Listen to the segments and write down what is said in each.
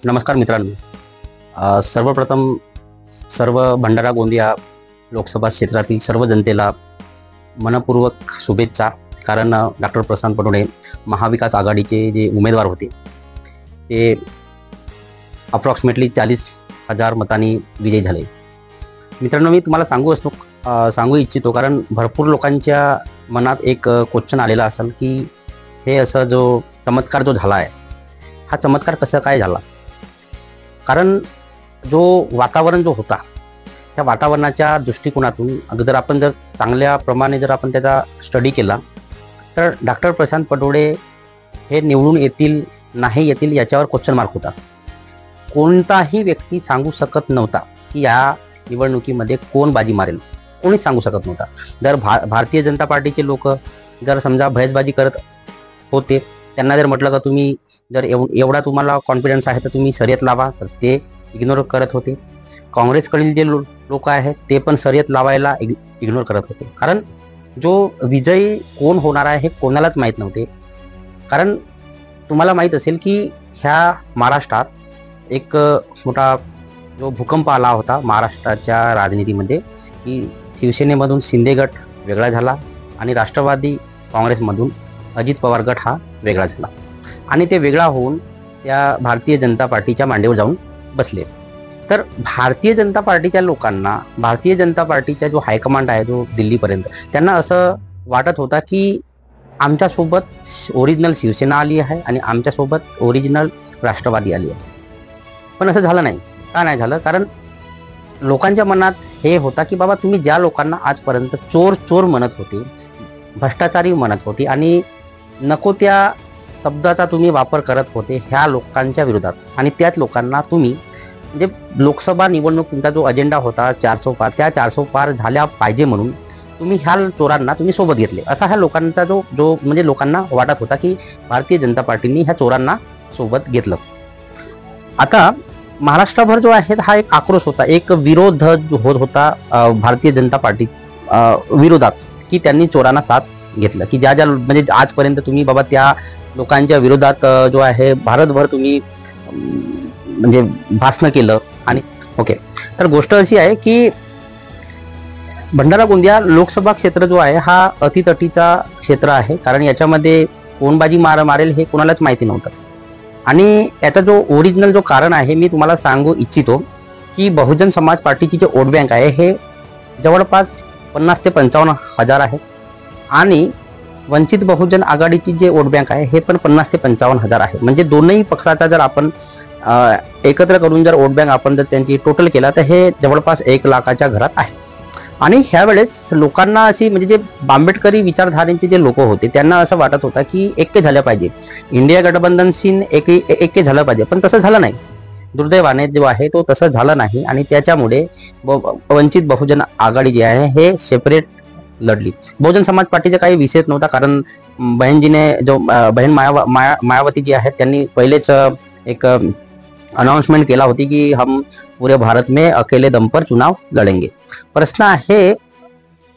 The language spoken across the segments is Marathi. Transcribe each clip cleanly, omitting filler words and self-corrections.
नमस्कार मित्रांनो. सर्वप्रथम सर्व भंडारा गोंदिया लोकसभा क्षेत्रातील सर्व जनतेला मनपूर्वक शुभेच्छा. कारण डॉक्टर प्रशांत पटोळे महाविकास आघाडीचे जे उमेदवार होते ते अप्रॉक्सिमेटली 40,000 मतांनी विजयी झाले. मित्रांनो, मी तुम्हाला सांगू इच्छितो कारण भरपूर लोकांच्या मनात एक क्वेश्चन आलेला असेल की हे असं जो चमत्कार जो झाला आहे हा चमत्कार कसं काय झाला. कारण जो वातावरण जो होता त्या वातावरणाच्या दृष्टिकोनातून जर चांगल्या प्रमाणे जर आपण त्याचा स्टडी केला तर डॉक्टर प्रशांत पटोळे हे निवडून येतील नाही येतील याच्यावर क्वेश्चन मार्क होता. कोणताही व्यक्ती सांगू शकत नव्हता की या निवडणुकीमध्ये कोण बाजी मारेल, कोणीच सांगू शकत नव्हता. जर भारतीय जनता पार्टीचे लोक जर समजा भैसबाजी करत होते, त्यांना जर म्हटलं का तुम्ही जर एवढा तुम्हाला कॉन्फिडन्स आहे तर तुम्ही शर्यत लावा, तर ते इग्नोर करत होते. काँग्रेसकडील जे लोक आहेत ते पण शर्यत लावायला इग्नोर करत होते. कारण जो विजयी कोण होणार आहे हे कोणालाच माहीत नव्हते. कारण तुम्हाला माहीत असेल की ह्या महाराष्ट्रात एक मोठा जो भूकंप आला होता महाराष्ट्राच्या राजनीतीमध्ये की शिवसेनेमधून शिंदे गट वेगळा झाला आणि राष्ट्रवादी काँग्रेसमधून अजित पवार गट हा वेगळा झाला आणि ते वेगळा होऊन त्या भारतीय जनता पार्टीच्या मांडीवर जाऊन बसले. तर भारतीय जनता पार्टीच्या लोकांना, भारतीय जनता पार्टीचा जो हायकमांड आहे जो दिल्लीपर्यंत, त्यांना असं वाटत होता की आमच्यासोबत ओरिजिनल शिवसेना आली आहे आणि आमच्यासोबत ओरिजिनल राष्ट्रवादी आली आहे. पण असं झालं नाही. का नाही झालं? कारण लोकांच्या मनात हे होता की बाबा तुम्ही ज्या लोकांना आजपर्यंत चोर चोर म्हणत होते, भ्रष्टाचारी म्हणत होते आणि नको त्या शब्दाचा तुम्ही वापर करत होते ह्या लोकांच्या विरोधात, आणि त्याच लोकांना तुम्ही म्हणजे लोकसभा निवडणूक तुमचा जो अजेंडा होता 400 पार, त्या 400 पार झाल्या पाहिजे म्हणून तुम्ही ह्या चोरांना तुम्ही सोबत घेतले, असा ह्या लोकांचा जो म्हणजे लोकांना वाटत होता की भारतीय जनता पार्टीने ह्या चोरांना सोबत घेतलं. आता महाराष्ट्रभर जो आहे हा एक आक्रोश होता, एक विरोध होत होता भारतीय जनता पार्टी विरोधात की त्यांनी चोरांना साथ घेतलं की ज्या म्हणजे आजपर्यंत तुम्ही बाबा त्या लोकांच्या विरोधात जो आहे भारतभर तुम्ही म्हणजे भाषण केलं. आणि ओके, तर गोष्ट अशी आहे की भंडारा गोंदिया लोकसभा क्षेत्र जो आहे हा अतितटीचा क्षेत्र आहे. कारण याच्यामध्ये कोण बाजी मारेल हे कोणालाच माहिती नव्हतं. आणि याचा जो ओरिजिनल जो कारण आहे मी तुम्हाला सांगू इच्छितो की बहुजन समाज पार्टीची जे वोट बँक आहे हे जवळपास 50 ते 55 हजार आहे आणि वंचित बहुजन आघाडीची जे वोट बँक आहे हे पण 50 ते 55 हजार आहे. म्हणजे दोनही पक्षाचा जर आपण एकत्र करून जर वोट बँक आपण जर त्यांची टोटल केला तर हे जवळपास 1 लाखाच्या घरात आहे. आणि ह्यावेळेस लोकांना अशी म्हणजे जे आंबेडकरी विचारधारेचे जे लोक होते त्यांना असं वाटत होतं की ऐक्य झालं पाहिजे, इंडिया गठबंधनशी ऐक्य झालं पाहिजे. पण तसं झालं नाही. दुर्दैवाने जो आहे तो तसं झालं नाही आणि त्याच्यामुळे वंचित बहुजन आघाडी जी आहे हे सेपरेट लढली. बहुजन समाज पार्टीचा काही विषयच नव्हता. कारण बहनजीने जो बहन मायावती जी आहेत त्यांनी पहिलेच एक अनाउन्समेंट केला होती की हम पूरे भारत में अकेले दम पर चुनाव लढेंगे. प्रश्न आहे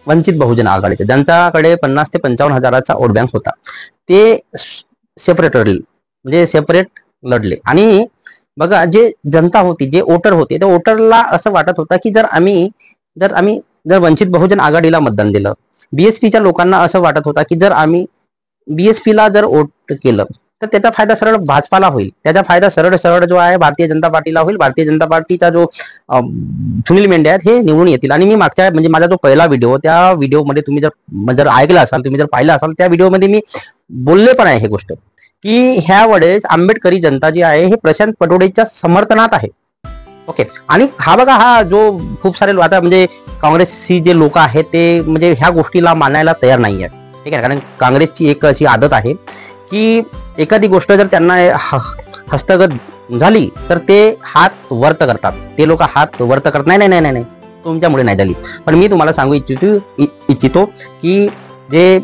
वंचित बहुजन आघाडीचा, ज्यांच्याकडे 50 ते 55 हजाराचा वोट बँक होता, ते सेपरेट लढले, म्हणजे सेपरेट लढले. आणि बघा, जे जनता होती, जे वोटर होते, त्या वोटरला असं वाटत होतं की जर वंचित बहुजन आघाडीला मतदान दिलं, बीएसपीच्या लोकांना असं वाटत होता की जर आम्ही बीएसपीला जर वोट केलं तर त्याचा फायदा सरळ भाजपाला होईल, त्याचा फायदा सरळ जो आहे भारतीय जनता पार्टीला होईल. भारतीय जनता पार्टीचा जो सुनील मेंढे आहेत हे निवडून येतील. आणि मी मागच्या म्हणजे माझा जो पहिला व्हिडिओ, त्या व्हिडिओमध्ये तुम्ही जर ऐकला असाल, तुम्ही जर पाहिला असाल, त्या व्हिडिओमध्ये मी बोलले पण आहे हे गोष्ट की ह्या वेळेस आंबेडकरी जनता जी आहे हे प्रशांत पटोळेच्या समर्थनात आहे. ओके. आणि हा बघा, हा जो खूप सारे आता म्हणजे काँग्रेसची जे लोक आहेत ते म्हणजे ह्या गोष्टीला मानायला तयार नाही आहेत. ठीक आहे. कारण काँग्रेसची एक अशी आदत आहे की एखादी गोष्ट जर त्यांना हस्तगत झाली तर ते हात वर्त करतात. ते लोक हात वर्त करत नाही, तुमच्यामुळे नाही झाली. पण मी तुम्हाला सांगू इच्छितो की जे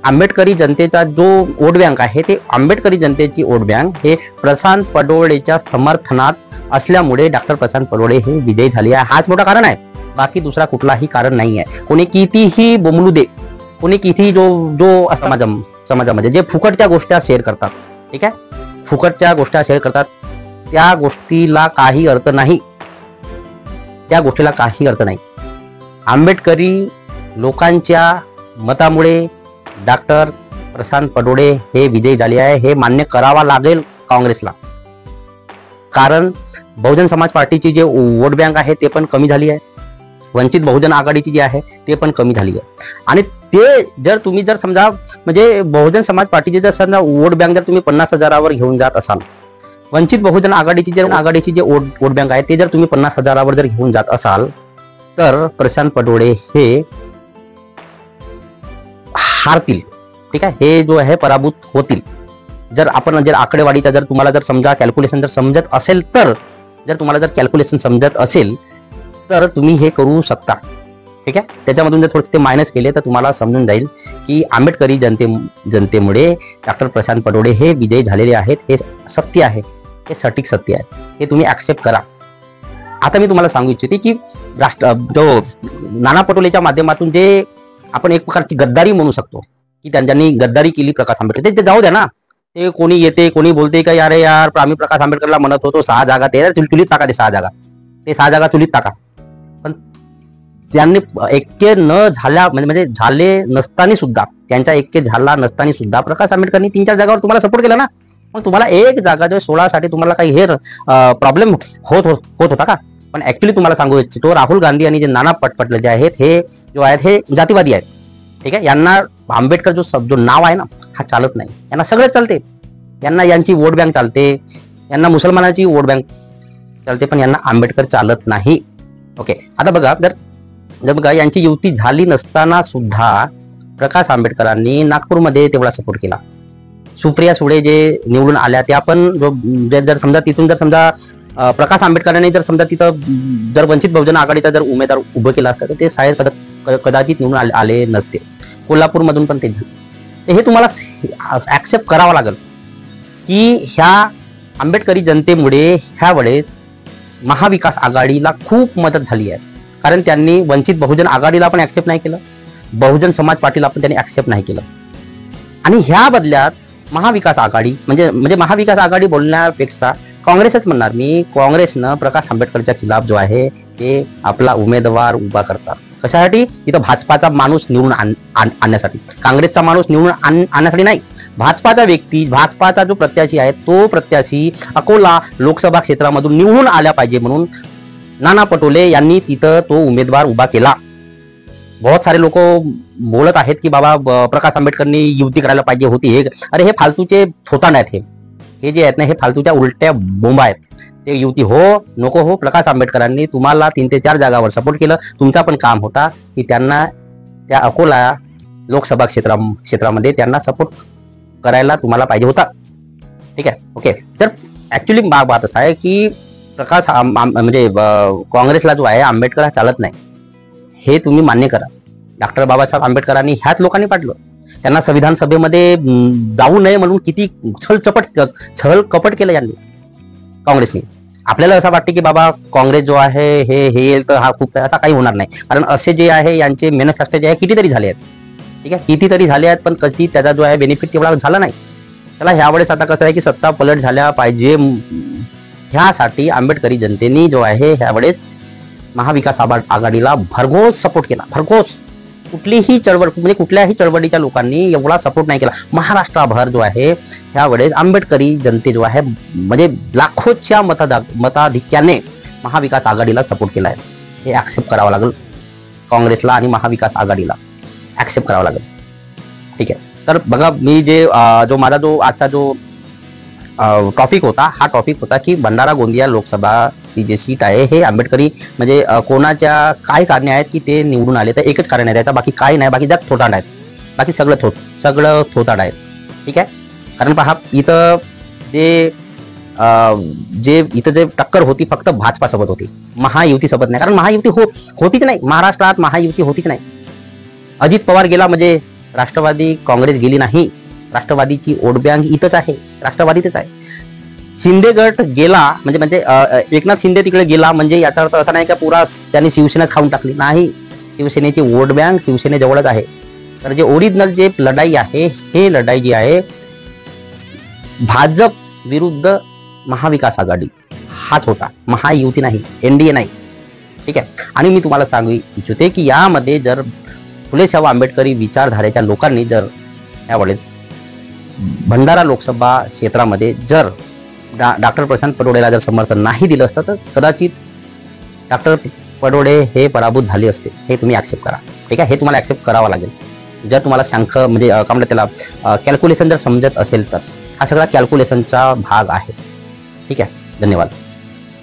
आंबेडकरी जनतेचा जो वोट बँक आहे ते आंबेडकरी जनतेची वोट बँक हे प्रशांत पटोळेच्या समर्थनात असल्यामुळे डॉक्टर प्रशांत पटोळे हे विजयी झाले आहे. हाच मोठा कारण आहे, बाकी दुसरा कुठलाही कारण नाही आहे. कोणी कितीही बोंबलू दे, कोणी किती जो समाजामध्ये जे फुकटच्या गोष्टी शेअर करतात, ठीक आहे, फुकटच्या गोष्टी शेअर करतात, त्या गोष्टीला काही अर्थ नाही. त्या गोष्टीला काही अर्थ नाही. आंबेडकरी लोकांच्या मतामुळे डॉक्टर प्रशांत पडोळे हे विजयी झाले आहे, हे मान्य करावा लागेल काँग्रेसला. कारण बहुजन समाज पार्टीची जे वोट बँक आहे ते पण कमी झाली आहे, वंचित बहुजन आघाडीची जी आहे ते पण कमी झाली आहे. आणि ते जर तुम्ही जर समजा म्हणजे बहुजन समाज पार्टीची जर समजा वोट बँक जर तुम्ही 50,000वर घेऊन जात असाल, वंचित बहुजन आघाडीची जे वोट बँक आहे ते जर तुम्ही 50,000वर जर घेऊन जात असाल, तर प्रशांत पडोळे हे हारतील. ठीक आहे, हे जो आहे पराभूत होतील. जर आकडेवाडीचा जर तुम्हाला जर समजा कॅल्क्युलेशन जर समजत असेल तर, जर तुम्हाला जर कॅल्क्युलेशन समजत असेल तर तुम्ही हे करू शकता. ठीक आहे, त्याच्यामधून जर थोडे ते मायनस केले तर तुम्हाला समजून जाईल की आंबेडकरी जनतेमुळे डॉक्टर प्रशांत पडोळे हे विजयी झालेले आहेत. हे सत्य आहे, हे सटीक सत्य आहे, हे तुम्ही ऍक्सेप्ट करा. आता मी तुम्हाला सांगू इच्छिते की जो नाना पटोलेच्या माध्यमातून जे आपण एक प्रकारची गद्दारी म्हणू शकतो की त्यांनी गद्दारी केली प्रकाश आंबेडकर, ते जाऊ द्या ना. ते कोणी येते कोणी बोलते का अरे यार आम्ही प्रकाश आंबेडकरला म्हणत होतो 6 जागा, ते चुलीत टाका, ते 6 जागा चुलीत टाका. पण त्यांनी ऐक्य न झाल्या म्हणजे झाले नसताना सुद्धा, त्यांच्या ऐक्य झाला नसताना सुद्धा प्रकाश आंबेडकरांनी 3-4 जागावर तुम्हाला सपोर्ट केला ना. मग तुम्हाला एक जागा जो 16 साठी तुम्हाला काही हे प्रॉब्लेम होत होता का? पण ऍक्च्युली तुम्हाला सांगू इच्छितो, राहुल गांधी आणि जे नाना पटोले जे आहेत हे जो आहेत हे जातीवादी आहेत. ठीक आहे, यांना आंबेडकर जो नाव आहे ना हा चालत नाही. यांना सगळं चालते, यांना यांची वोट बँक चालते, यांना मुसलमानाची वोट बँक चालते, पण यांना आंबेडकर चालत नाही. ओके, आता बघा, जर बघा यांची युती झाली नसताना सुद्धा प्रकाश आंबेडकरांनी नागपूरमध्ये तेवढा सपोर्ट केला. सुप्रिया सुळे जे निवडून आल्या त्या पण जर समजा तिथून जर समजा प्रकाश आंबेडकरांनी जर समजा तिथं जर वंचित बहुजन आघाडीचा जर उमेदवार उभं केला असता तर ते शायद कदाचित निवडून आले नसते. कोल्हापूरमधून पण ते झाले. हे तुम्हाला ऍक्सेप्ट करावं लागेल की ह्या आंबेडकरी जनतेमुळे ह्या वेळेस महाविकास आघाडीला खूप मदत झाली आहे. कारण त्यांनी वंचित बहुजन आघाडीला पण ऍक्सेप्ट नाही केलं, बहुजन समाज पार्टीला पण त्यांनी ऍक्सेप्ट नाही केलं. आणि ह्या बदल्यात महाविकास आघाडी म्हणजे महाविकास आघाडी बोलण्यापेक्षा काँग्रेसच म्हणणार मी, काँग्रेसनं प्रकाश आंबेडकरच्या खिलाफ जो आहे ते आपला उमेदवार उभा करतात. कशासाठी? तिथं भाजपाचा माणूस निवडून आणण्यासाठी, काँग्रेसचा माणूस निवडून आणण्यासाठी नाही. भाजपाचा व्यक्ती, भाजपाचा जो प्रत्याशी आहे तो प्रत्याशी अकोला लोकसभा क्षेत्रामधून निवडून आल्या पाहिजे म्हणून नाना पटोले यांनी तिथं तो उमेदवार उभा केला. बहुत सारे लोक बोलत आहेत की बाबा प्रकाश आंबेडकरनी युती करायला पाहिजे होती. हे अरे हे फालतूचे थोतांड आहेत, हे जे आहेत ना हे फालतूच्या उलट्या बोंबा आहेत. ते युती हो नको हो, प्रकाश आंबेडकरांनी तुम्हाला 3 ते 4 जागावर सपोर्ट केलं. तुमचा पण काम होता की त्यांना त्या अकोला लोकसभा क्षेत्रामध्ये त्यांना सपोर्ट करायला तुम्हाला पाहिजे होता. ठीक आहे, ओके. तर ऍक्च्युली बात असं आहे की प्रकाश म्हणजे काँग्रेसला जो आहे आंबेडकर हा चालत नाही, हे तुम्ही मान्य करा. डॉक्टर बाबासाहेब आंबेडकरांनी ह्याच लोकांनी पाडलं. त्यांना संविधान सभेमध्ये जाऊ नये म्हणून किती छळ कपट केलं यांनी, काँग्रेसने. आपल्याला असं वाटतं की बाबा काँग्रेस जो आहे हे येईल तर हा खूप असा काही होणार नाही. कारण असे जे आहे यांचे मॅनिफेस्टो जे आहे कितीतरी झाले आहेत. ठीक आहे, कितीतरी झाले आहेत, पण कधी त्याचा जो आहे बेनिफिट तेवढा झाला नाही. त्याला ह्यावेळेस आता कसं आहे की सत्ता पलट झाल्या पाहिजे, ह्यासाठी आंबेडकरी जनतेने जो आहे ह्यावेळेस महाविकास आघाडीला भरघोस सपोर्ट केला. भरघोस. कुठलीही चळवळ म्हणजे कुठल्याही चळवळीच्या लोकांनी एवढा सपोर्ट नाही केला. महाराष्ट्रभर जो आहे ह्यावेळेस आंबेडकरी जनते जो आहे म्हणजे लाखोच्या मताधिक्याने महाविकास आघाडीला सपोर्ट केला आहे. हे ऍक्सेप्ट करावं लागेल काँग्रेसला आणि महाविकास आघाडीला, ऍक्सेप्ट करावं लागेल. ठीक आहे, तर बघा मी जो माझा जो आजचा जो टॉपिक होता, हा टॉपिक होता की भंडारा गोंदिया लोकसभाची जी सीट आहे हे आंबेडकरी म्हणजे कोणाच्या काय कारणे आहेत की ते निवडून आले. तर एकच कारण आहे त्याचा, बाकी काय नाही. बाकी जग थोतांड आहेत, बाकी सगळं थोतांड आहे. ठीक आहे, कारण पहा इथं जे टक्कर होती फक्त भाजपासोबत होती, महायुतीसोबत नाही. कारण महायुती होतीच नाही महाराष्ट्रात, महायुती होतीच नाही. अजित पवार गेला म्हणजे राष्ट्रवादी काँग्रेस गेली नाही. राष्ट्रवादीची वोट बँक इथंच आहे, राष्ट्रवादीतच आहे. शिंदे गट गेला म्हणजे एकनाथ शिंदे तिकडे गेला म्हणजे याचा अर्थ असा नाही का पुरा त्यांनी शिवसेना खाऊन टाकली. नाही, शिवसेनेची वोट बँक शिवसेनेजवळच आहे. तर जे ओरिजिनल जे लढाई आहे हे लढाई जी आहे भाजप विरुद्ध महाविकास आघाडी, हाच होता, महायुती नाही, NDA नाही. ठीक आहे. आणि मी तुम्हाला सांगू इच्छिते की यामध्ये जर फुले शाहू आंबेडकरी विचारधारेच्या लोकांनी जर यावेळेस भंडारा लोकसभा क्षेत्रामध्ये जर डॉक्टर प्रशांत पटोलेला जर समर्थन नाही दिलं असतं तर कदाचित डॉक्टर पटोले हे पराभूत झाले असते. हे तुम्ही ॲक्सेप्ट करा. ठीक आहे. हे तुम्हाला ॲक्सेप्ट करावं लागेल. जर तुम्हाला म्हणजे काय म्हणतात त्याला कॅल्क्युलेशन जर समजत असेल तर हा सगळा कॅल्क्युलेशनचा भाग आहे. ठीक आहे. धन्यवाद.